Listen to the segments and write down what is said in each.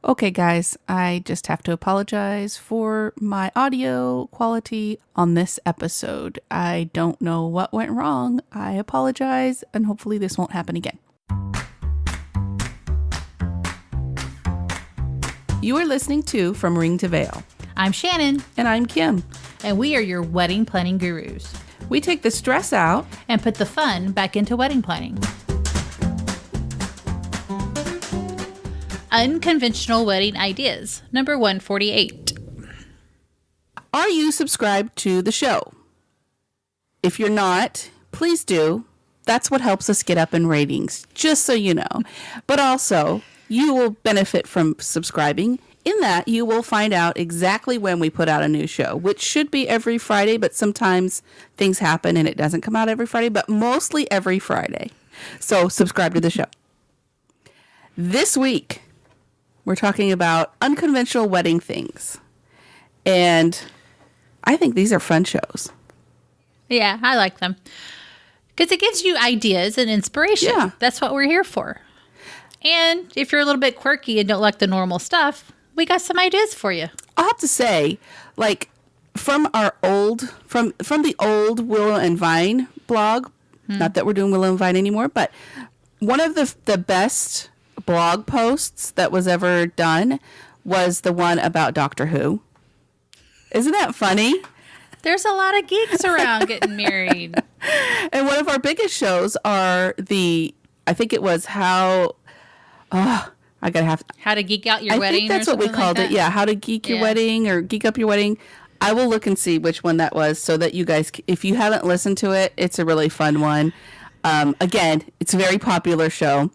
Okay, guys, I just have to apologize for my audio quality on this episode. I don't know what went wrong. I apologize, and hopefully this won't happen again. You are listening to From Ring to Veil. I'm Shannon. And I'm Kim. And we are your wedding planning gurus. We take the stress out and put the fun back into wedding planning. Unconventional wedding ideas, number 148. Are you subscribed to the show? If you're not, please do. That's what helps us get up in ratings, just so you know. But also, you will benefit from subscribing in that you will find out exactly when we put out a new show, which should be every Friday, but sometimes things happen and it doesn't come out every Friday, but mostly every Friday. So subscribe to the show. This week, we're talking about unconventional wedding things. And I think these are fun shows. Yeah, I like them. Because it gives you ideas and inspiration. Yeah. That's what we're here for. And if you're a little bit quirky and don't like the normal stuff, we got some ideas for you. I'll have to say, like, from the old Willow and Vine blog, not that we're doing Willow and Vine anymore, but one of the best blog posts that was ever done was the one about Doctor Who. Isn't that funny? There's a lot of geeks around getting married. And one of our biggest shows are I think it was how to geek out your wedding. I think that's what we called it. Yeah, how to geek your wedding or geek up your wedding. I will look and see which one that was so that you guys, if you haven't listened to it, it's a really fun one. Again, it's a very popular show.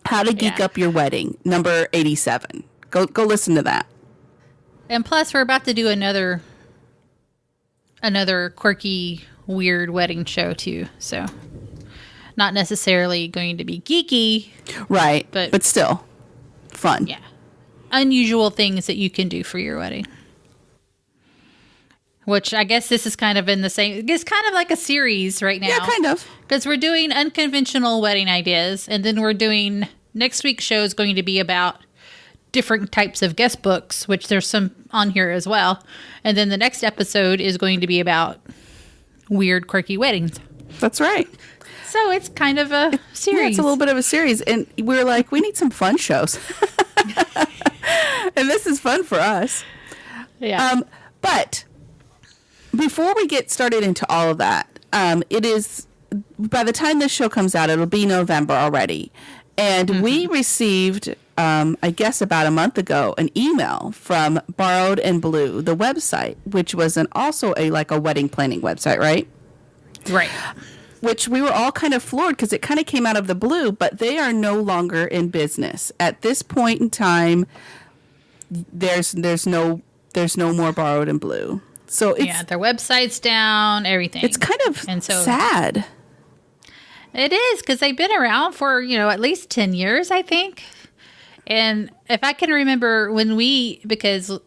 How to geek up your wedding, number 87. Go listen to that. And plus, we're about to do another quirky, weird wedding show too. So, not necessarily going to be geeky, right? But still, fun. Yeah, unusual things that you can do for your wedding. Which I guess this is kind of in the same. It's kind of like a series right now. Yeah, kind of. Because we're doing unconventional wedding ideas, and then we're doing next week's show is going to be about different types of guest books, which there's some on here as well. And then the next episode is going to be about weird, quirky weddings. That's right. So it's kind of a series. Yeah, it's a little bit of a series. And we're like, we need some fun shows. And this is fun for us. Yeah. But before we get started into all of that, it is, by the time this show comes out, it'll be November already. And we received, I guess about a month ago, an email from Borrowed and Blue, the website, which was also a wedding planning website, right? Right. Which we were all kind of floored because it kind of came out of the blue, but they are no longer in business. At this point in time, there's no more Borrowed and Blue. So it's, their website's down, everything. It's kind of sad. It is, because they've been around for, at least 10 years, I think. And if I can remember because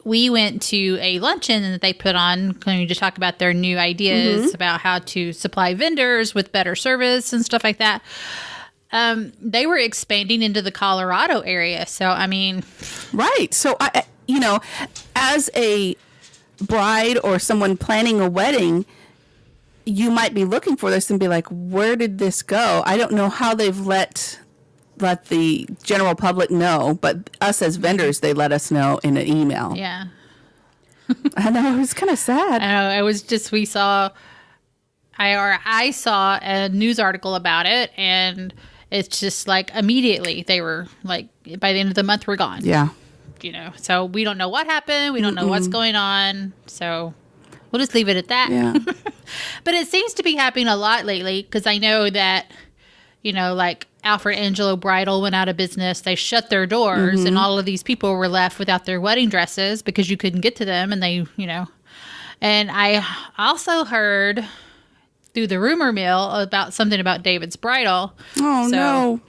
we went to a luncheon that they put on, going to talk about their new ideas about how to supply vendors with better service and stuff like that. They were expanding into the Colorado area. So, I mean. Right. So, as a bride or someone planning a wedding, you might be looking for this and be like, where did this go? I don't know how they've let the general public know, but us as vendors, they let us know in an email. Yeah. I know, it was kind of sad. I know, it was just, I saw a news article about it, and it's just like immediately they were like, by the end of the month, we're gone. Yeah. So we don't know what happened. We don't know what's going on. So we'll just leave it at that. Yeah. But it seems to be happening a lot lately, because I know that, like Alfred Angelo Bridal went out of business. They shut their doors, and all of these people were left without their wedding dresses because you couldn't get to them. And they, and I also heard through the rumor mill about something about David's Bridal. Oh, no.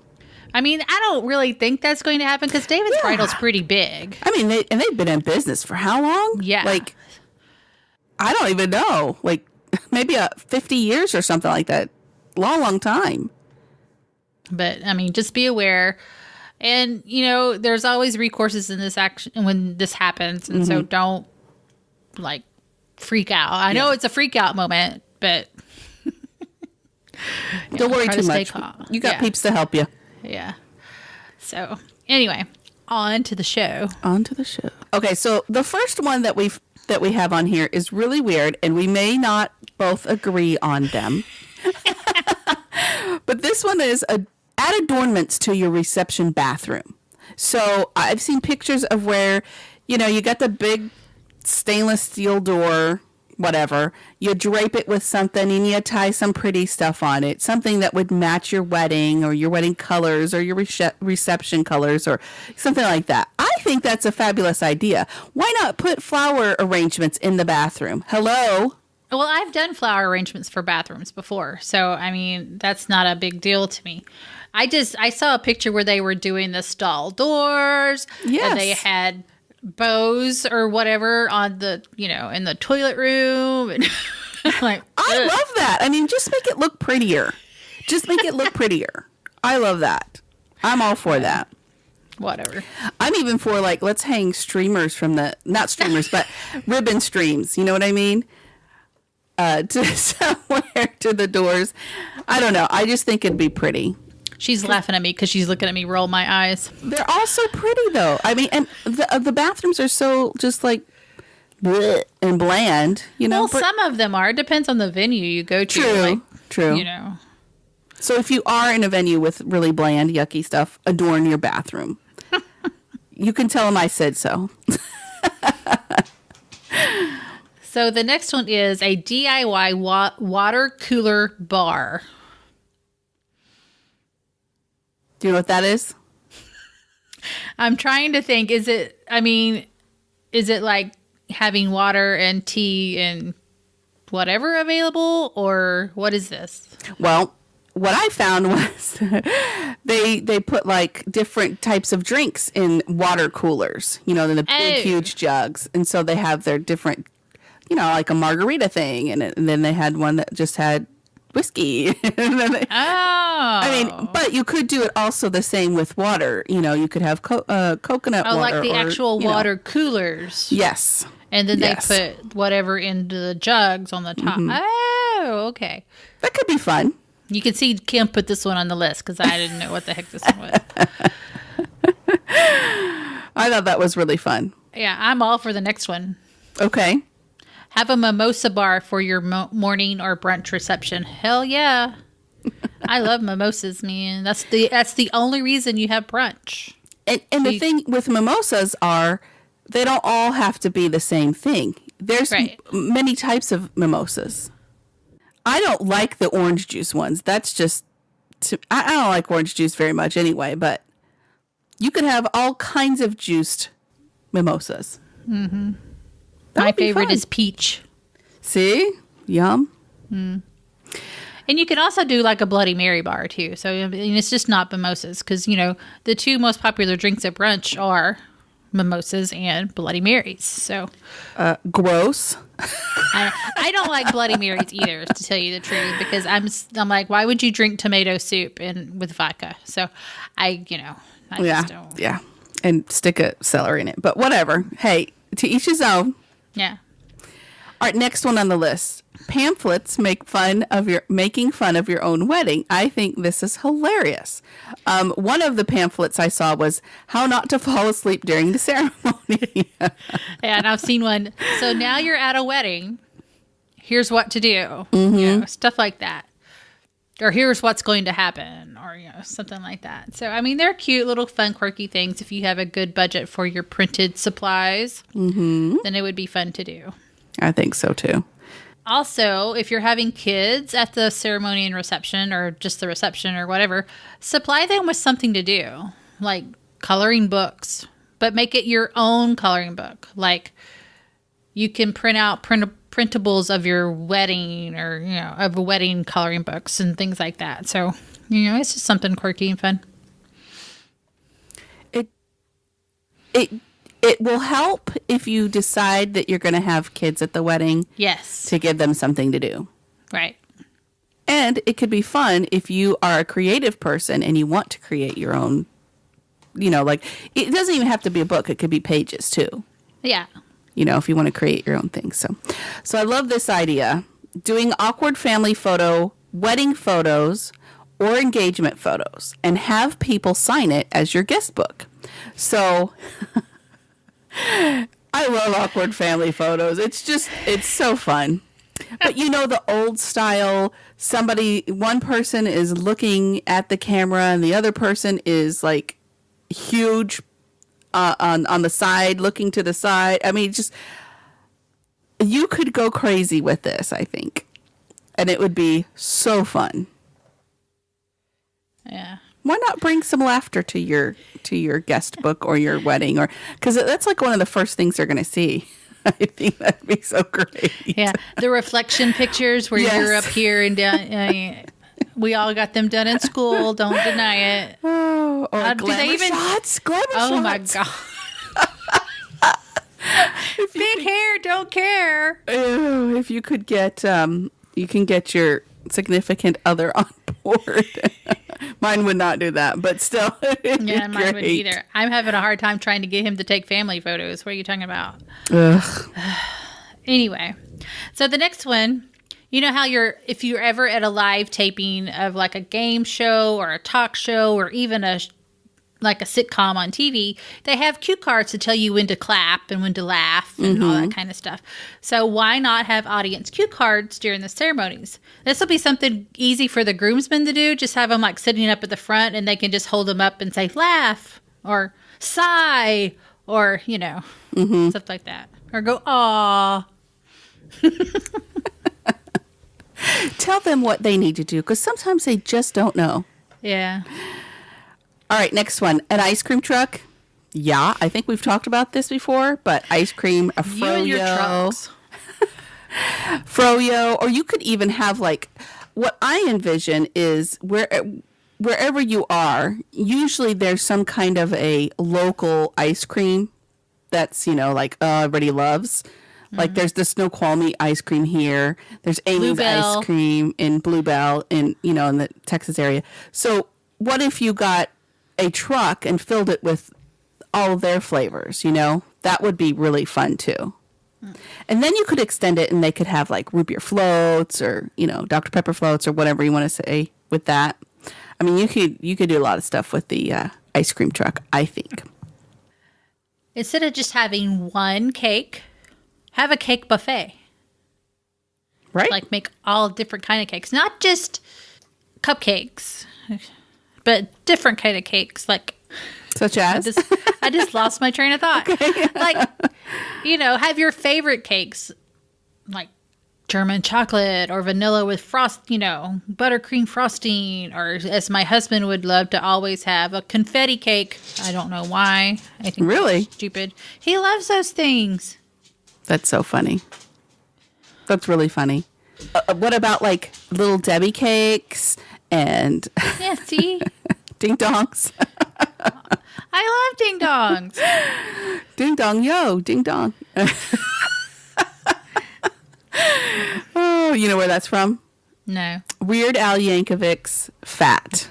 I mean, I don't really think that's going to happen because David's Bridal's pretty big. I mean, they've been in business for how long? Yeah. Like, I don't even know. Like, maybe 50 years or something like that. Long time. But, I mean, just be aware. And, there's always recourses in this action when this happens. And so don't, freak out. I know it's a freak out moment, but... Don't worry too much. You got peeps to help you. Yeah. So, anyway, on to the show. Okay, so the first one that we have on here is really weird, and we may not both agree on them. But this one is add adornments to your reception bathroom. So I've seen pictures of where, you got the big stainless steel door, whatever. You drape it with something and you tie some pretty stuff on it. Something that would match your wedding or your wedding colors or your reception colors or something like that. I think that's a fabulous idea. Why not put flower arrangements in the bathroom? Hello? Well, I've done flower arrangements for bathrooms before. So, that's not a big deal to me. I saw a picture where they were doing the stall doors. Yes. And they had bows or whatever on the, in the toilet room. And I love that. Just make it look prettier. I love that. I'm all for that. Whatever. I'm even for let's hang streamers from not streamers, but ribbon streams. You know what I mean? To somewhere to the doors. I don't know. I just think it'd be pretty. She's laughing at me because she's looking at me roll my eyes. They're all so pretty, though. And the bathrooms are so just bleh and bland, Well, some of them are. It depends on the venue you go to. True. So if you are in a venue with really bland, yucky stuff, adorn your bathroom. You can tell them I said so. So the next one is a DIY water cooler bar. Do you know what that is? I'm trying to think. Is it like having water and tea and whatever available, or what is this? Well, what I found was they put different types of drinks in water coolers, the big, huge jugs. And so they have their different, like a margarita thing. And then they had one that just had whiskey. But you could do it also the same with water. You could have coconut water. Like the actual water coolers. Yes. And then they put whatever into the jugs on the top. Mm-hmm. Oh, okay. That could be fun. You can see Kim put this one on the list because I didn't know what the heck this one was. I thought that was really fun. Yeah, I'm all for the next one. Okay. Have a mimosa bar for your morning or brunch reception. Hell yeah. I love mimosas, man. That's the only reason you have brunch. And the thing with mimosas are they don't all have to be the same thing. There's many types of mimosas. I don't like the orange juice ones. That's just... I don't like orange juice very much anyway, but you could have all kinds of juiced mimosas. Mm-hmm. My favorite is peach. See? Yum. Mm. And you can also do a Bloody Mary bar, too. So it's just not mimosas because, the two most popular drinks at brunch are mimosas and Bloody Marys. So, gross. I don't like Bloody Marys either, to tell you the truth, because I'm like, why would you drink tomato soup with vodka? So I just don't. Yeah. And stick a celery in it. But whatever. Hey, to each his own. Yeah. All right, next one on the list. Pamphlets making fun of your own wedding. I think this is hilarious. One of the pamphlets I saw was how not to fall asleep during the ceremony. And I've seen one. So now you're at a wedding. Here's what to do. Mm-hmm. Stuff like that. Or here's what's going to happen, or something like that. So they're cute little fun quirky things. If you have a good budget for your printed supplies, then it would be fun to do. I think so too. Also, if you're having kids at the ceremony and reception, or just the reception or whatever, supply them with something to do, like coloring books, but make it your own coloring book. Like you can print out printables of your wedding, or of wedding coloring books and things like that. So it's just something quirky and fun. It will help if you decide that you're going to have kids at the wedding. Yes. To give them something to do. Right. And it could be fun if you are a creative person and you want to create your own like it doesn't even have to be a book. It could be pages too. Yeah. If you want to create your own thing. So I love this idea. Doing awkward family photo, wedding photos, or engagement photos, and have people sign it as your guest book. So I love awkward family photos. It's so fun. But the old style, one person is looking at the camera and the other person is like huge on the side, looking to the side. I mean, you could go crazy with this, I think. And it would be so fun. Yeah. Why not bring some laughter to your guest book or your wedding, or because that's like one of the first things they're going to see. I think that'd be so great. Yeah, the reflection pictures where you're up here and down. We all got them done in school. Don't deny it. Oh, or glamour shots. Oh my God. Big hair, don't care. Ew, if you could get, you can get your significant other on board. Mine would not do that, but still. Yeah, mine wouldn't either. I'm having a hard time trying to get him to take family photos. What are you talking about? Ugh. Anyway, so the next one, you know how if you're ever at a live taping of like a game show or a talk show or even like a sitcom on TV, they have cue cards to tell you when to clap and when to laugh and all that kind of stuff. So why not have audience cue cards during the ceremonies? This will be something easy for the groomsmen to do. Just have them like sitting up at the front and they can just hold them up and say laugh or sigh or, stuff like that. Or go, aw. Tell them what they need to do because sometimes they just don't know. Yeah. All right, next one. An ice cream truck. Yeah, I think we've talked about this before, but ice cream, a froyo. You and your trucks. Froyo, or you could even have like, what I envision is wherever you are, usually there's some kind of a local ice cream that's, like everybody loves. Like there's the Snoqualmie ice cream here. There's Amy's ice cream in Bluebell in the Texas area. So what if you got a truck and filled it with all of their flavors, that would be really fun too. And then you could extend it and they could have like root beer floats or, Dr. Pepper floats or whatever you want to say with that. I mean, you could do a lot of stuff with the ice cream truck, I think. Instead of just having one cake, have a cake buffet. Right. Like make all different kind of cakes, not just cupcakes, but different kind of cakes, like such as I just lost my train of thought. Okay. Like, have your favorite cakes, like German chocolate or vanilla with buttercream frosting, or as my husband would love to always have, a confetti cake. I don't know why. I think really that's stupid. He loves those things. That's so funny. That's really funny. What about like little Debbie cakes and see ding dongs? I love ding dongs. Ding dong, yo, ding dong. Oh, you know where that's from? No. Weird Al Yankovic's Fat.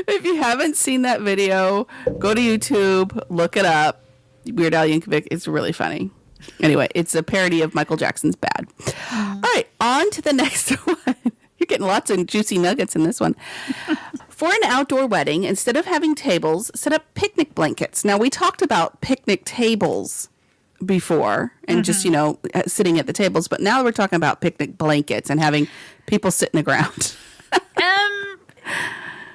If you haven't seen that video, go to YouTube, look it up. Weird Al Yankovic is really funny. Anyway, it's a parody of Michael Jackson's Bad. All right, on to the next one. You're getting lots of juicy nuggets in this one. For an outdoor wedding, instead of having tables, set up picnic blankets. Now, we talked about picnic tables before and just, sitting at the tables. But now we're talking about picnic blankets and having people sit in the ground.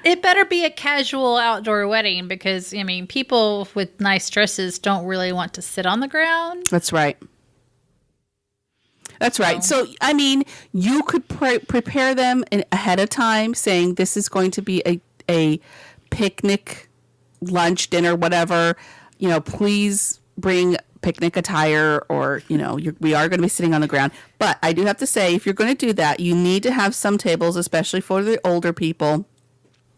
It better be a casual outdoor wedding because, people with nice dresses don't really want to sit on the ground. That's right. That's right. So, you could prepare them ahead of time saying this is going to be a picnic, lunch, dinner, whatever. Please bring picnic attire or, we are going to be sitting on the ground. But I do have to say, if you're going to do that, you need to have some tables, especially for the older people.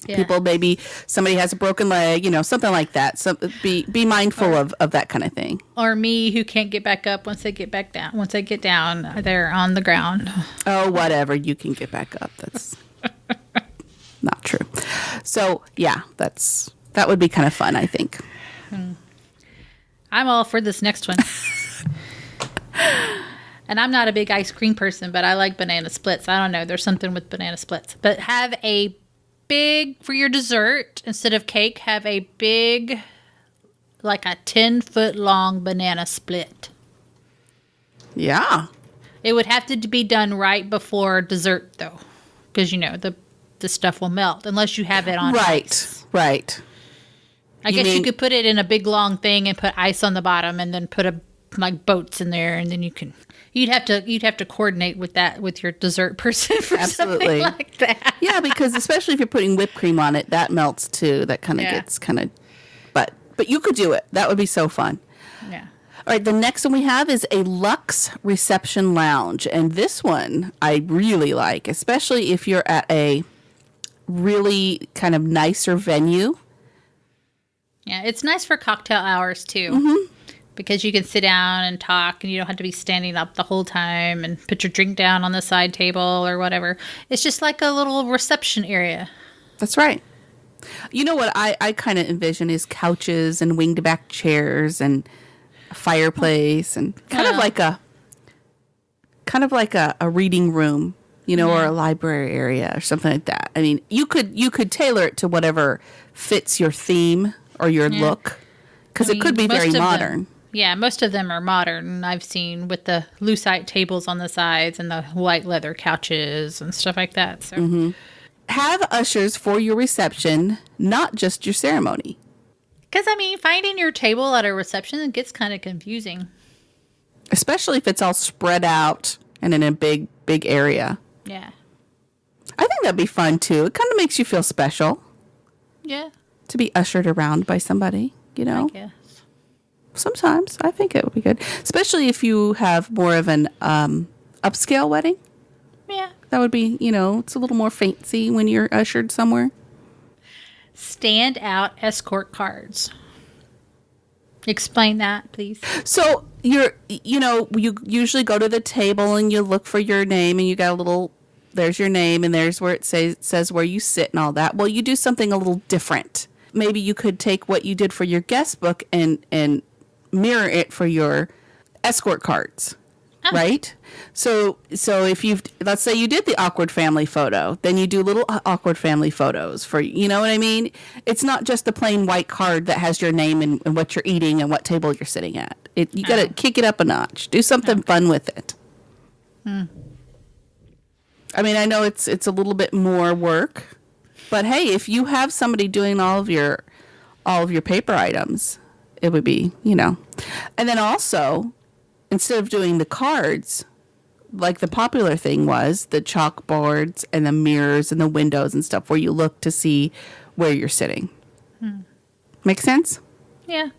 Yeah. People, maybe somebody has a broken leg, something like that. So be mindful of that kind of thing. Or me, who can't get back up once they get back down. Once they get down, they're on the ground. Oh, whatever. You can get back up. That's not not true. So, yeah, that would be kind of fun, I think. I'm all for this next one. And I'm not a big ice cream person, but I like banana splits. I don't know. There's something with banana splits. But have a big, for your dessert, instead of cake, have a big, like a 10-foot long banana split. Yeah. It would have to be done right before dessert, though. Because, the stuff will melt unless you have it on ice. Right. I guess you could put it in a big long thing and put ice on the bottom and then put boats in there, and then you'd have to coordinate with that with your dessert person for something like that. Yeah, because especially if you're putting whipped cream on it, that melts too. That kind of gets but you could do it. That would be so fun. Yeah. All right, the next one we have is a Luxe reception lounge, and this one I really like, especially if you're at a really kind of nicer venue. Yeah, it's nice for cocktail hours too, because you can sit down and talk, and you don't have to be standing up the whole time and put your drink down on the side table or whatever. It's just like a little reception area. That's right. You know what I kind of envision is couches and winged back chairs and a fireplace and kind of like a reading room, or a library area or something like that. I mean, you could tailor it to whatever fits your theme or your look, because it could be very modern. Most of them are modern. I've seen with the lucite tables on the sides and the white leather couches and stuff like that. So. Have ushers for your reception, not just your ceremony. Because, finding your table at a reception, it gets kind of confusing. Especially if it's all spread out and in a big, big area. Yeah. I think that'd be fun, too. It kind of makes you feel special. Yeah. To be ushered around by somebody, I guess. Sometimes. I think it would be good. Especially if you have more of an upscale wedding. Yeah. That would be, it's a little more fancy when you're ushered somewhere. Standout Escort cards. Explain that, please. So you usually go to the table and you look for your name, and you got there's your name, and there's where it says where you sit and all that. Well, you do something a little different. Maybe you could take what you did for your guest book and mirror it for your escort cards. Right? So if let's say you did the awkward family photo, then you do little awkward family photos for, you know what I mean? It's not just the plain white card that has your name and what you're eating and what table you're sitting at. You got to kick it up a notch. Do something fun with it. I know it's a little bit more work, but hey, if you have somebody doing all of your paper items, it would be, And then also, instead of doing the cards, like the popular thing was, the chalkboards and the mirrors and the windows and stuff where you look to see where you're sitting. Make sense? Yeah.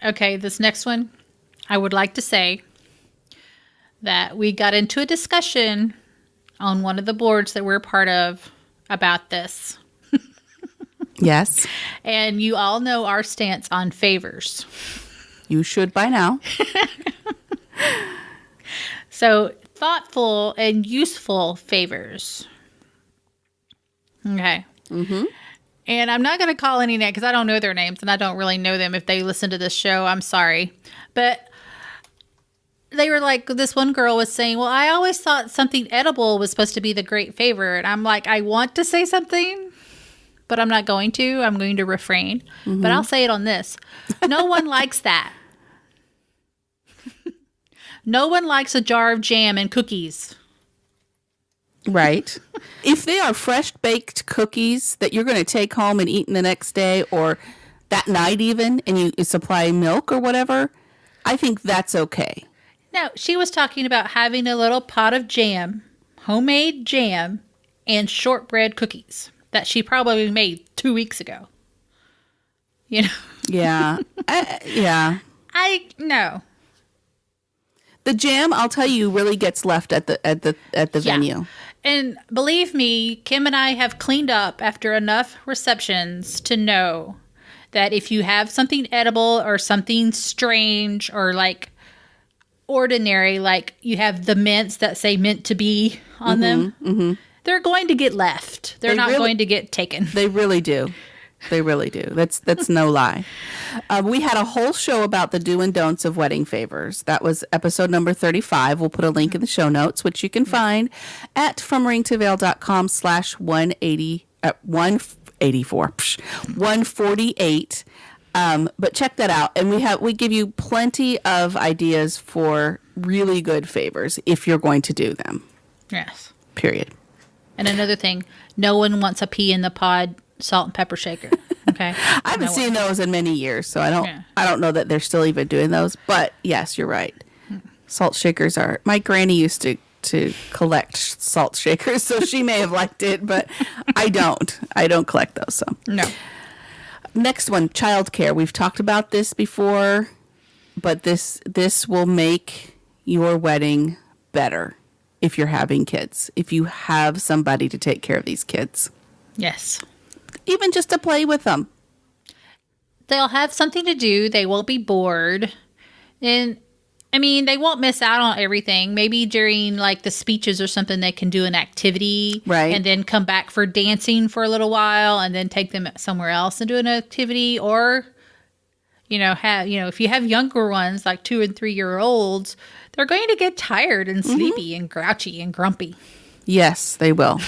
Okay, this next one, I would like to say that we got into a discussion on one of the boards that we're part of about this. Yes. And you all know our stance on favors. You should by now. So, thoughtful and useful favors. Okay. And I'm not going to call any names because I don't know their names and I don't really know them. If they listen to this show, I'm sorry. But they were like, this one girl was saying, well, I always thought something edible was supposed to be the great favor. And I'm like, I want to say something, but I'm not going to. I'm going to refrain. But I'll say it on this. No one likes that. No one likes a jar of jam and cookies. Right. If they are fresh baked cookies that you're going to take home and eat the next day or that night even, and you supply milk or whatever, I think that's okay. No, she was talking about having a little pot of jam, homemade jam, and shortbread cookies that she probably made 2 weeks ago. Yeah. Yeah. No. The jam, I'll tell you, really gets left at the venue. And believe me, Kim and I have cleaned up after enough receptions to know that if you have something edible or something strange or like ordinary, like you have the mints that say meant to be on them, they're going to get left. They're not going to get taken. They really do. They really do. That's no lie. We had a whole show about the do and don'ts of wedding favors. That was episode number 35. We'll put a link in the show notes, which you can find at fromringtoveil.com/148. But check that out. And we give you plenty of ideas for really good favors if you're going to do them. Yes. Period. And another thing, no one wants a pea in the pod salt and pepper shaker. Okay. I haven't seen those in many years, so I don't know that they're still even doing those. But yes, you're right. Salt shakers are. My granny used to collect salt shakers, so she may have liked it, but I don't. I don't collect those. So no. Next one, childcare. We've talked about this before, but this will make your wedding better if you're having kids. If you have somebody to take care of these kids. Yes. Even just to play with them. They'll have something to do. They won't be bored. And, I mean, they won't miss out on everything. Maybe during, like, the speeches or something, they can do an activity. Right. And then come back for dancing for a little while and then take them somewhere else and do an activity. Or, if you have younger ones, like 2 and 3 year olds, they're going to get tired and sleepy and grouchy and grumpy. Yes, they will.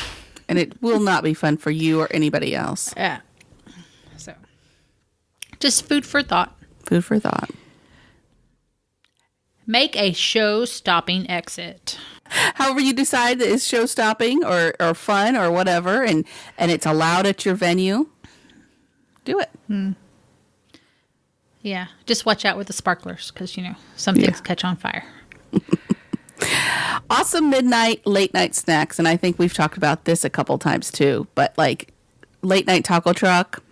And it will not be fun for you or anybody else. Yeah. So, just food for thought. Food for thought. Make a show-stopping exit. However you decide that it's show-stopping or fun or whatever, and it's allowed at your venue, do it. Yeah. Just watch out with the sparklers because, some things catch on fire. Awesome midnight, late night snacks. And I think we've talked about this a couple times too, but like late night taco truck,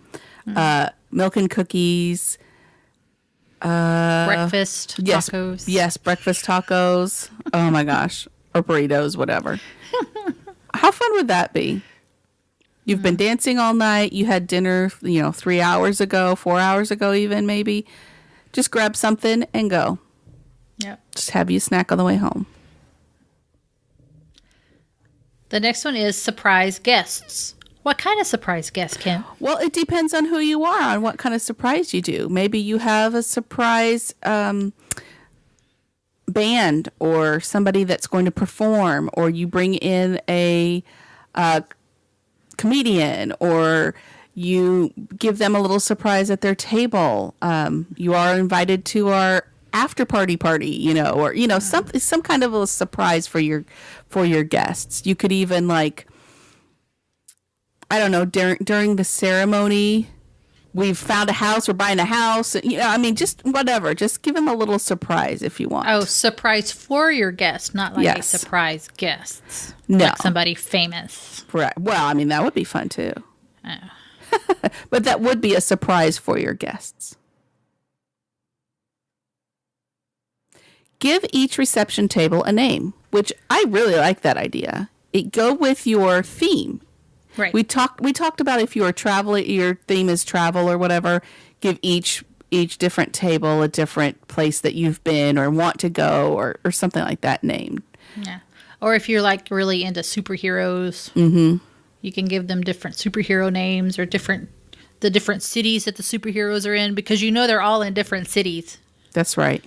milk and cookies, breakfast tacos. Yes, breakfast tacos. Oh my gosh. Or burritos, whatever. How fun would that be? You've been dancing all night. You had dinner, 3 hours ago, 4 hours ago even maybe. Just grab something and go. Yep. Just have you a snack on the way home. The next one is surprise guests. What kind of surprise guest, Kim? Well, it depends on who you are, on what kind of surprise you do. Maybe you have a surprise band or somebody that's going to perform, or you bring in a comedian, or you give them a little surprise at their table. You are invited to our after party, some kind of a surprise for your guests. You could even during the ceremony, we've found a house, we're buying a house, just whatever. Just give them a little surprise if you want. Oh, surprise for your guest, not like Yes. a surprise guest. No. Like somebody famous. Right. Well, that would be fun too. Oh. But that would be a surprise for your guests. Give each reception table a name, which I really like that idea. Go with your theme. Right. We talked about if you're your theme is travel or whatever, give each different table a different place that you've been or want to go or something like that named. Yeah. Or if you're really into superheroes, you can give them different superhero names or the different cities that the superheroes are in, because they're all in different cities. That's right.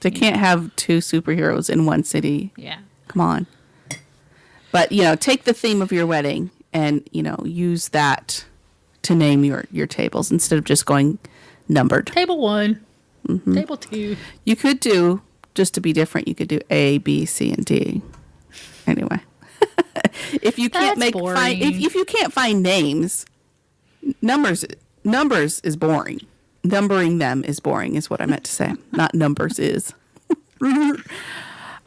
They can't have 2 superheroes in one city. Yeah. Come on. But, take the theme of your wedding and, use that to name your tables instead of just going numbered. Table 1, table 2. You could do, just to be different, you could do A, B, C, and D. Anyway. If you can't if you can't find names, numbers is boring. Numbering them is boring, is what I meant to say. Not numbers is.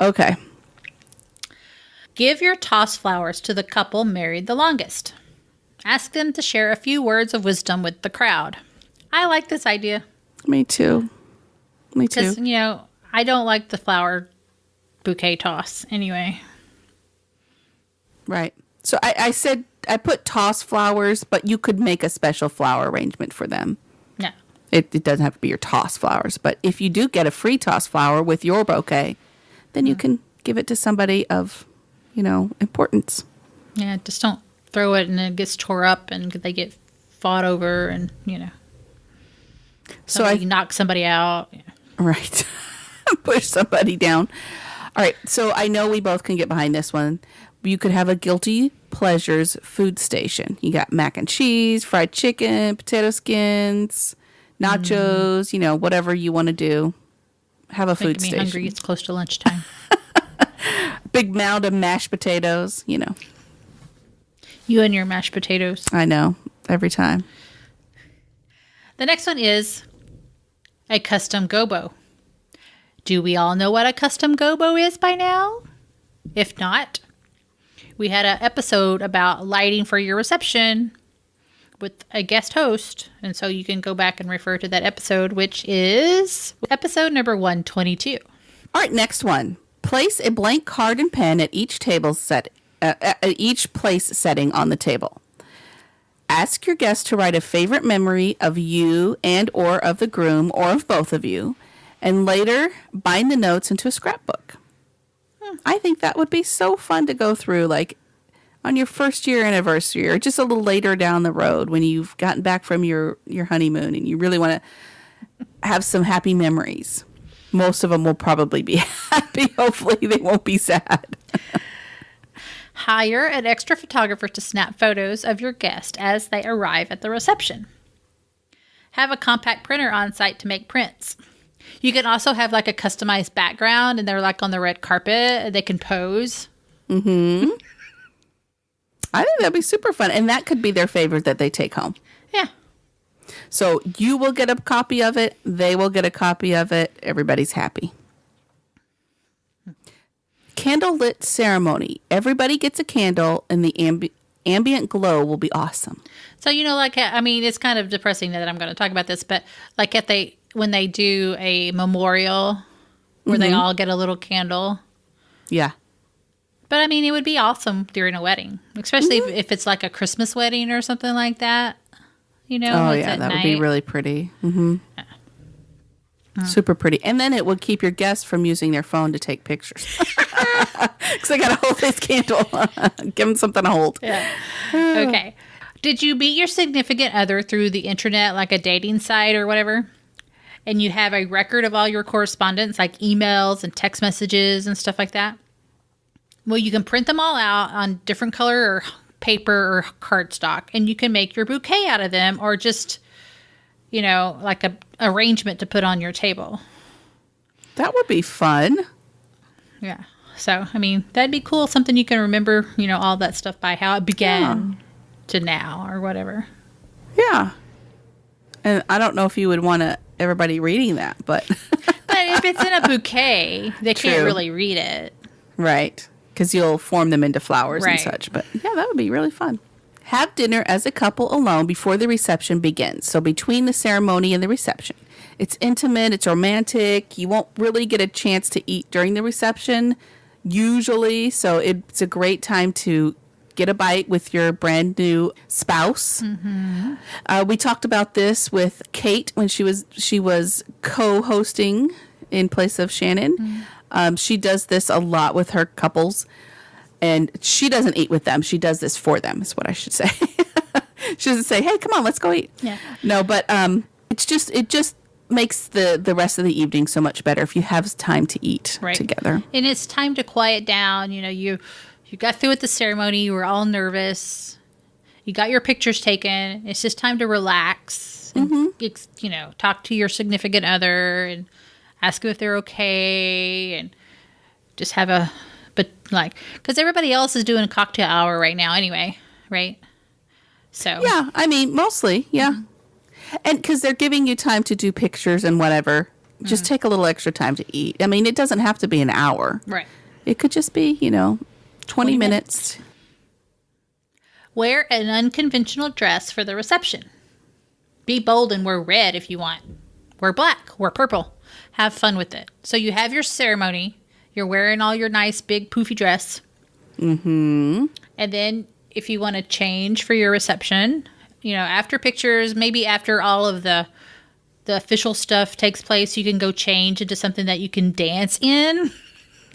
Okay. Give your toss flowers to the couple married the longest. Ask them to share a few words of wisdom with the crowd. I like this idea. Me too. Because, I don't like the flower bouquet toss anyway. Right. So I said I put toss flowers, but you could make a special flower arrangement for them. Yeah. It doesn't have to be your toss flowers, but if you do get a free toss flower with your bouquet, then you can give it to somebody of, importance. Yeah, just don't throw it and it gets tore up and they get fought over and, So you knock somebody out. Right. Push somebody down. All right. So I know we both can get behind this one. You could have a guilty pleasures food station. You got mac and cheese, fried chicken, potato skins, nachos, whatever you want to do. Have a food station. Making me hungry. It's close to lunchtime. Big mound of mashed potatoes, You and your mashed potatoes. I know. Every time. The next one is a custom gobo. Do we all know what a custom gobo is by now? If not, we had an episode about lighting for your reception with a guest host. And so you can go back and refer to that episode, which is episode number 122. All right, next one. Place a blank card and pen at each place setting on the table. Ask your guest to write a favorite memory of you and or of the groom or of both of you, and later bind the notes into a scrapbook. I think that would be so fun to go through, like on your first year anniversary or just a little later down the road when you've gotten back from your honeymoon and you really want to have some happy memories. Most of them will probably be happy. Hopefully they won't be sad. Hire an extra photographer to snap photos of your guest as they arrive at the reception. Have a compact printer on site to make prints. You can also have like a customized background and they're like on the red carpet and they can pose. Mm-hmm. I think that'd be super fun. And that could be their favorite that they take home. Yeah. So you will get a copy of it. They will get a copy of it. Everybody's happy. Candlelit ceremony. Everybody gets a candle and the ambient glow will be awesome. So, it's kind of depressing that I'm going to talk about this, but like when they do a memorial where they all get a little candle. Yeah. But it would be awesome during a wedding, especially if it's like a Christmas wedding or something like that. Oh, yeah, that would be really pretty. Mm-hmm. Yeah. Super pretty. And then it would keep your guests from using their phone to take pictures. Because I got to hold this candle. Give them something to hold. Yeah. Okay. Did you meet your significant other through the internet, like a dating site or whatever? And you have a record of all your correspondence, like emails and text messages and stuff like that? Well, you can print them all out on different color or paper or cardstock, and you can make your bouquet out of them or just, like a arrangement to put on your table. That would be fun. Yeah. So, that'd be cool. Something you can remember, all that stuff by how it began to now or whatever. Yeah. And I don't know if you would want everybody reading that, but. But if it's in a bouquet, they can't really read it. Right. Because you'll form them into flowers and such. But yeah, that would be really fun. Have dinner as a couple alone before the reception begins. So between the ceremony and the reception. It's intimate. It's romantic. You won't really get a chance to eat during the reception usually. So it's a great time to get a bite with your brand new spouse. Mm-hmm. We talked about this with Kate when she was co-hosting in place of Shannon. Mm-hmm. She does this a lot with her couples. And she doesn't eat with them. She does this for them, is what I should say. She doesn't say, hey, come on, let's go eat. Yeah. No, but it just makes the rest of the evening so much better if you have time to eat together. And it's time to quiet down. You got through with the ceremony. You were all nervous. You got your pictures taken. It's just time to relax. And, talk to your significant other and ask them if they're okay. And just have because everybody else is doing a cocktail hour right now anyway, right? So yeah, mostly, yeah. Mm-hmm. And because they're giving you time to do pictures and whatever, just take a little extra time to eat. It doesn't have to be an hour. Right. It could just be, 20 minutes. Wear an unconventional dress for the reception. Be bold and wear red if you want. Wear black, wear purple. Have fun with it. So you have your ceremony. You're wearing all your nice big poofy dress. Mm-hmm. And then if you want to change for your reception, after pictures, maybe after all of the official stuff takes place, you can go change into something that you can dance in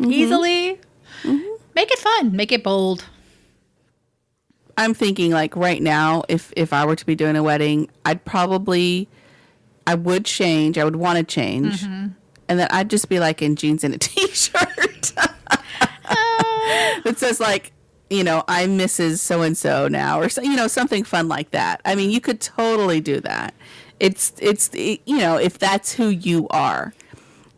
easily. Mm-hmm. Make it fun. Make it bold. I'm thinking like right now, if I were to be doing a wedding, I would change. I would want to change. Mm-hmm. And then I'd just be like in jeans and a t-shirt. It says like, I'm Mrs. So-and-so now, or, something fun like that. I mean, you could totally do that. It's if that's who you are.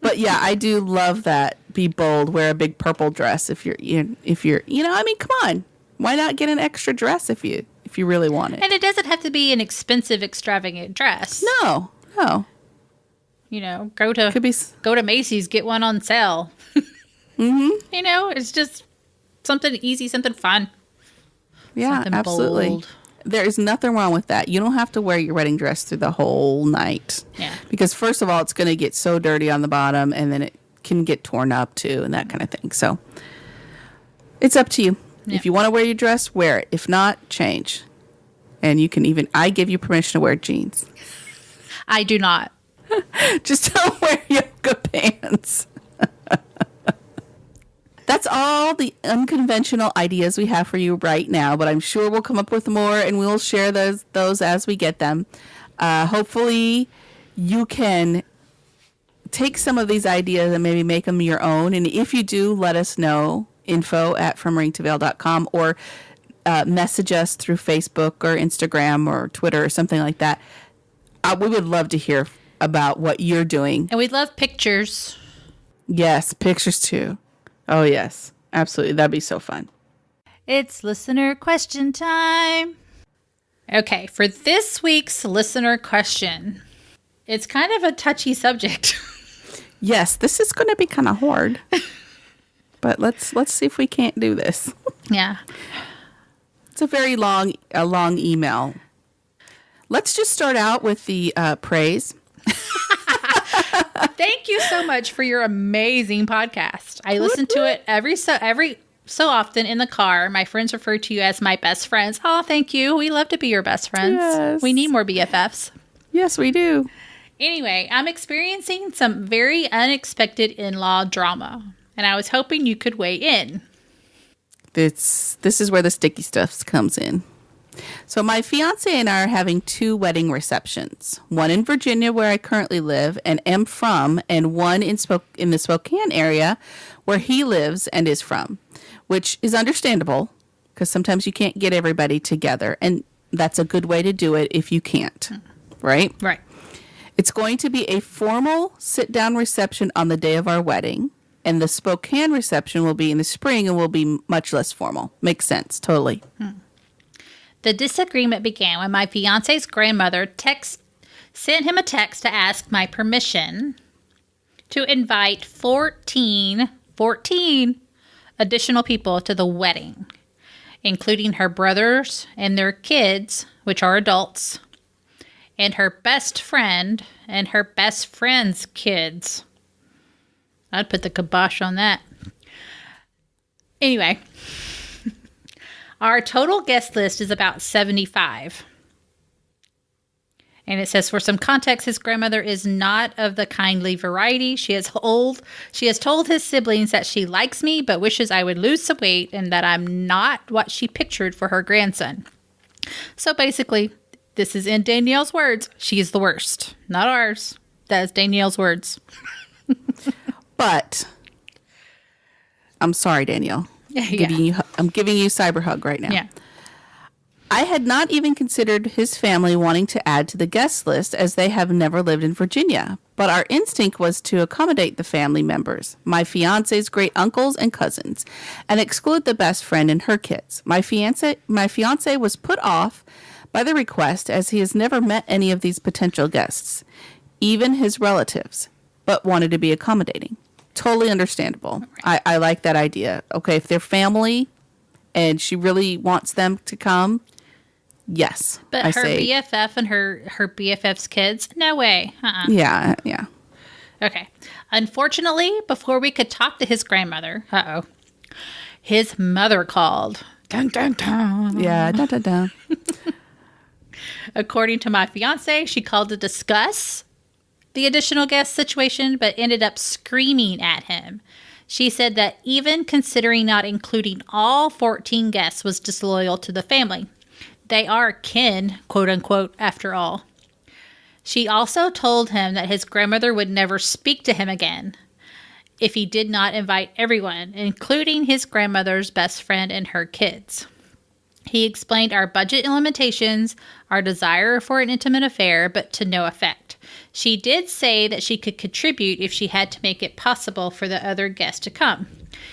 But yeah, I do love that. Be bold, wear a big purple dress if you're, I mean, come on. Why not get an extra dress if you really want it? And it doesn't have to be an expensive, extravagant dress. No. Go to Macy's, get one on sale. Mm-hmm. It's just something easy, something fun. Yeah, something absolutely. Bold. There is nothing wrong with that. You don't have to wear your wedding dress through the whole night. Yeah. Because first of all, it's going to get so dirty on the bottom, and then it can get torn up too, and that kind of thing. So it's up to you. Yeah. If you want to wear your dress, wear it. If not, change. And you can I give you permission to wear jeans. I do not. Just don't wear yoga pants. That's all the unconventional ideas we have for you right now, but I'm sure we'll come up with more, and we'll share those as we get them. Hopefully, you can take some of these ideas and maybe make them your own. And if you do, let us know, info@fromringtoveil.com, or message us through Facebook or Instagram or Twitter or something like that. We would love to hear about what you're doing. And we'd love pictures. Yes, pictures too. Oh, yes. Absolutely. That'd be so fun. It's listener question time. Okay, for this week's listener question, it's kind of a touchy subject. Yes, this is going to be kind of hard. But let's see if we can't do this. Yeah. It's a very long email. Let's just start out with the praise. Thank you so much for your amazing podcast. I listen to it every so often in the car. My friends refer to you as my best friends. Oh, thank you. We love to be your best friends. Yes. We need more BFFs. Yes, we do. Anyway, I'm experiencing some very unexpected in-law drama, and I was hoping you could weigh in. This is where the sticky stuff comes in. So my fiance and I are having 2 wedding receptions. One in Virginia, where I currently live and am from, and one in the Spokane area, where he lives and is from, which is understandable because sometimes you can't get everybody together, and that's a good way to do it if you can't, right? Right. It's going to be a formal sit-down reception on the day of our wedding, and the Spokane reception will be in the spring and will be much less formal. Makes sense, totally. The disagreement began when my fiance's grandmother sent him a text to ask my permission to invite 14 additional people to the wedding, including her brothers and their kids, which are adults, and her best friend and her best friend's kids. I'd put the kibosh on that. Anyway. Our total guest list is about 75. And it says, for some context, his grandmother is not of the kindly variety. She has told his siblings that she likes me, but wishes I would lose some weight and that I'm not what she pictured for her grandson. So basically, this is in Danielle's words. She is the worst. Not ours. That is Danielle's words. But I'm sorry, Danielle. I'm giving you cyber hug right now. Yeah. I had not even considered his family wanting to add to the guest list as they have never lived in Virginia. But our instinct was to accommodate the family members, my fiance's great uncles and cousins, and exclude the best friend and her kids. My fiance was put off by the request as he has never met any of these potential guests, even his relatives, but wanted to be accommodating. Totally understandable. Right. I like that idea. Okay, if they're family and she really wants them to come, yes. But her BFF and her BFF's kids? No way. Yeah. Okay. Unfortunately, before we could talk to his grandmother, his mother called. Dun, dun, dun. Yeah, dun, dun, dun. According to my fiance, she called to discuss the additional guest situation, but ended up screaming at him, She said that even considering not including all 14 guests was disloyal to the family. They are kin, quote unquote, after all. She also told him that his grandmother would never speak to him again if he did not invite everyone, including his grandmother's best friend and her kids. He explained our budget limitations, our desire for an intimate affair, but to no effect. She did say that she could contribute if she had to make it possible for the other guests to come.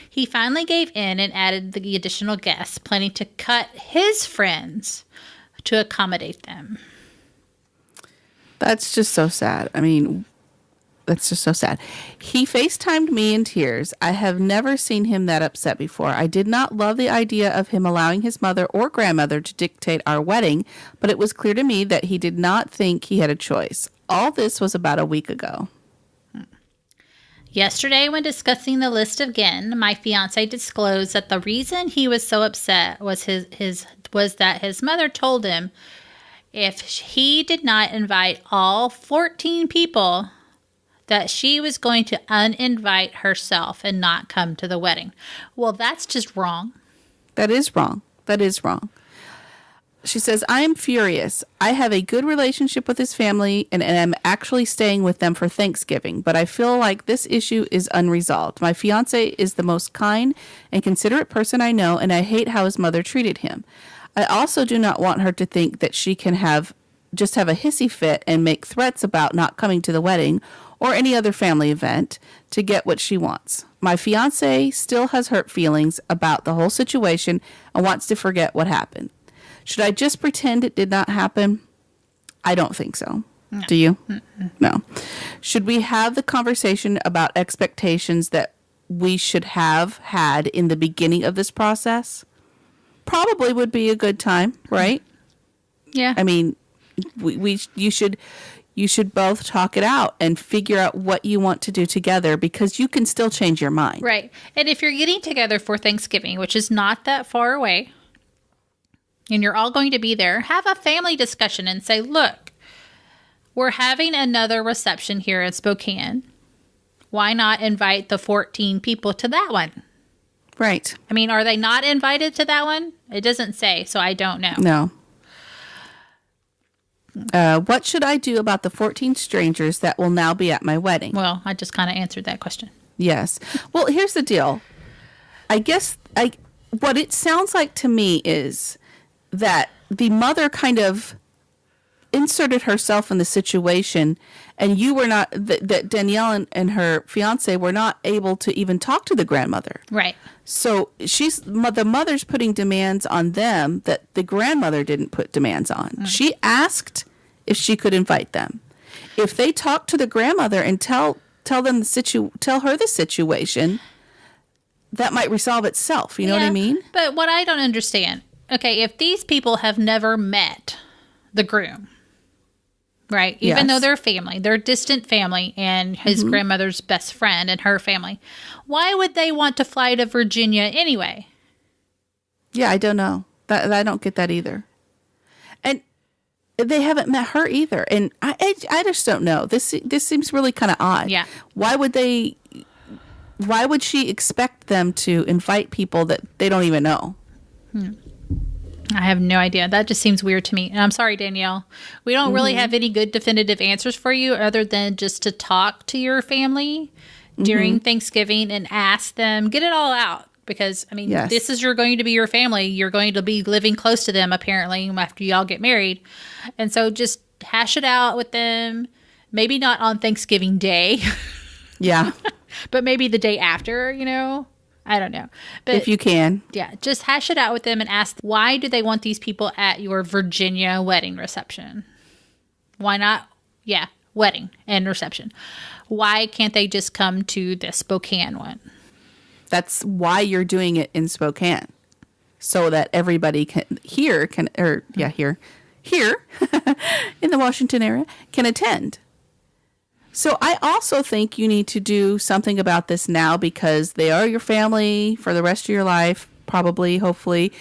He finally gave in and added the additional guests, planning to cut his friends to accommodate them. That's just so sad. I mean, that's just so sad. He FaceTimed me in tears. I have never seen him that upset before. I did not love the idea of him allowing his mother or grandmother to dictate our wedding, but it was clear to me that he did not think he had a choice. All this was about a week ago. Yesterday, when discussing the list again, my fiance disclosed that the reason he was so upset was was that his mother told him if he did not invite all 14 people, that she was going to uninvite herself and not come to the wedding. Well, that's just wrong. That is wrong. That is wrong. She says, I am furious. I have a good relationship with his family and am actually staying with them for Thanksgiving, but I feel like this issue is unresolved. My fiance is the most kind and considerate person I know, and I hate how his mother treated him. I also do not want her to think that she can just have a hissy fit and make threats about not coming to the wedding or any other family event to get what she wants. My fiance still has hurt feelings about the whole situation and wants to forget what happened. Should I just pretend it did not happen? I don't think so. No. Do you? Mm-mm. No. Should we have the conversation about expectations that we should have had in the beginning of this process? Probably would be a good time, right? Yeah. I mean, you should both talk it out and figure out what you want to do together, because you can still change your mind. Right. And if you're getting together for Thanksgiving, which is not that far away, and you're all going to be there, have a family discussion and say, look, we're having another reception here in Spokane. Why not invite the 14 people to that one? Right. I mean, are they not invited to that one? It doesn't say, so I don't know. No. What should I do about the 14 strangers that will now be at my wedding? Well, I just kind of answered that question. Yes. Well, here's the deal. I guess what it sounds like to me is that the mother kind of inserted herself in the situation, and you were not, that Danielle and her fiance were not able to even talk to the grandmother. Right. So the mother's putting demands on them that the grandmother didn't put demands on. Mm. She asked if she could invite them. If they talk to the grandmother and tell her the situation, that might resolve itself. You know what I mean? But what I don't understand, okay, if these people have never met the groom, right? Even though they're family, they're distant family and his grandmother's best friend and her family, why would they want to fly to Virginia anyway? Yeah, I don't know. I don't get that either. And they haven't met her either. And I just don't know. This seems really kind of odd. Yeah. Why would she expect them to invite people that they don't even know? I have no idea. That just seems weird to me. And I'm sorry, Danielle. We don't really have any good definitive answers for you other than just to talk to your family during Thanksgiving and ask them, get it all out. Because, I mean, this is going to be your family. You're going to be living close to them, apparently, after y'all get married. And so just hash it out with them. Maybe not on Thanksgiving Day. Yeah. But maybe the day after, I don't know. But if you can. Yeah, just hash it out with them and ask, why do they want these people at your Virginia wedding reception? Why not? Yeah, wedding and reception. Why can't they just come to the Spokane one? That's why you're doing it in Spokane. So that everybody here in the Washington area can attend. So I also think you need to do something about this now, because they are your family for the rest of your life, probably, hopefully.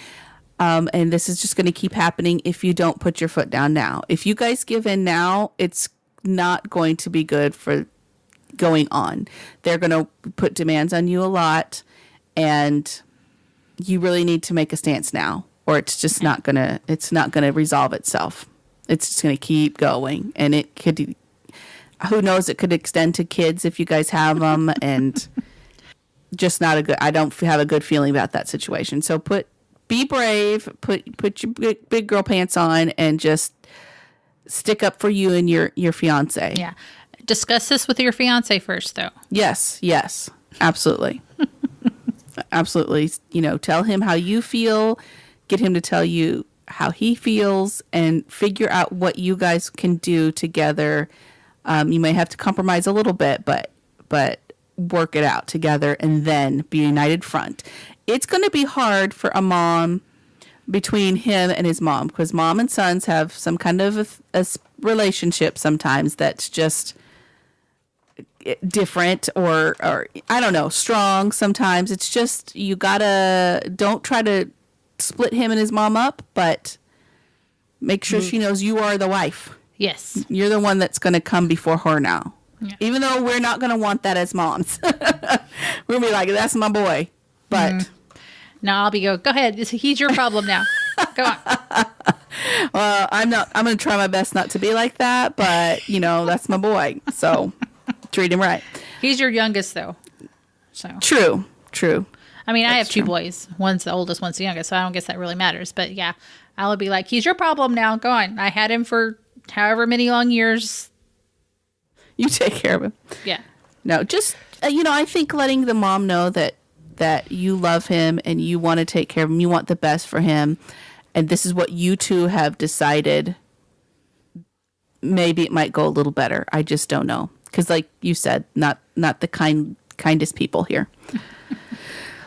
And this is just going to keep happening if you don't put your foot down now. If you guys give in now, it's not going to be good for going on. They're going to put demands on you a lot, and you really need to make a stance now, or it's just not going to resolve itself. It's just going to keep going, and it could, who knows, it could extend to kids if you guys have them, and just not a good, I don't have a good feeling about that situation. So be brave, put your big girl pants on, and just stick up for you and your fiance. Yeah. Discuss this with your fiance first, though. Yes, absolutely. Absolutely. Tell him how you feel, get him to tell you how he feels, and figure out what you guys can do together. You may have to compromise a little bit, but work it out together, and then be a united front. It's going to be hard for a mom between him and his mom, because mom and sons have some kind of a relationship sometimes that's just different, or I don't know, strong sometimes. It's just, don't try to split him and his mom up, but make sure she knows you are the wife. Yes. You're the one that's going to come before her now. Yeah. Even though we're not going to want that as moms. We're going to be like, that's my boy. But no, I'll go ahead. He's your problem now. Go on. I'm going to try my best not to be like that, but that's my boy. So treat him right. He's your youngest, though. So True. I mean, I have two boys. One's the oldest, one's the youngest, so I don't guess that really matters. But yeah, I'll be like, he's your problem now. Go on. I had him for however many long years. You take care of him. Yeah. No, just, I think letting the mom know that you love him and you want to take care of him, you want the best for him, and this is what you two have decided, maybe it might go a little better. I just don't know. Because like you said, not the kindest people here.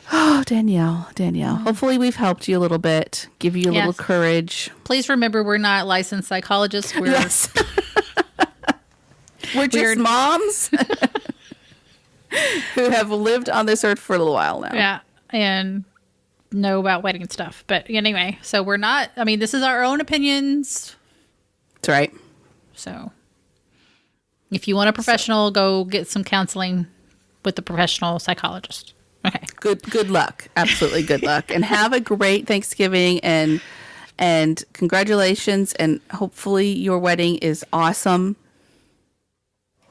Oh, Danielle. Hopefully we've helped you a little bit, give you a little courage. Please remember, we're not licensed psychologists. Yes. We're just moms who have lived on this earth for a little while now. Yeah, and know about wedding stuff. But anyway, so we're not, this is our own opinions. That's right. So if you want a professional, go get some counseling with a professional psychologist. Okay. Good luck. Absolutely good luck. And have a great Thanksgiving, and congratulations, and hopefully your wedding is awesome.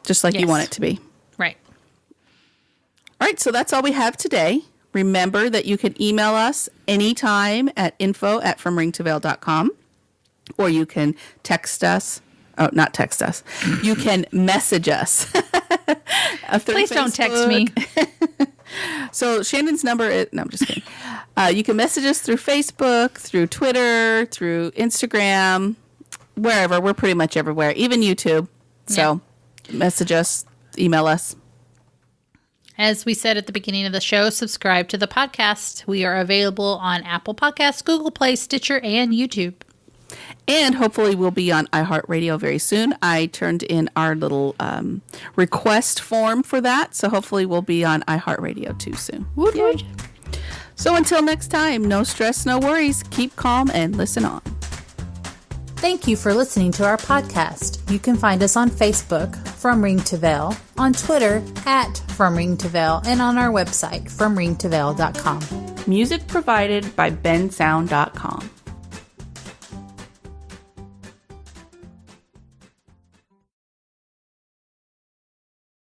Just like you want it to be. Right. All right. So that's all we have today. Remember that you can email us anytime at info@fromringtoveil.com, or you can text us. Oh, not text us. You can message us. Please don't text me. So Shannon's number is, no, I'm just kidding. You can message us through Facebook, through Twitter, through Instagram, wherever. We're pretty much everywhere, even YouTube. So message us, email us. As we said at the beginning of the show, subscribe to the podcast. We are available on Apple Podcasts, Google Play, Stitcher, and YouTube. And hopefully we'll be on iHeartRadio very soon. I turned in our little request form for that, so hopefully we'll be on iHeartRadio too soon. Woot. So until next time, no stress, no worries. Keep calm and listen on. Thank you for listening to our podcast. You can find us on Facebook, From Ring to Veil, on Twitter, @From Ring to Veil, and on our website, FromRingToVeil.com. Music provided by bensound.com.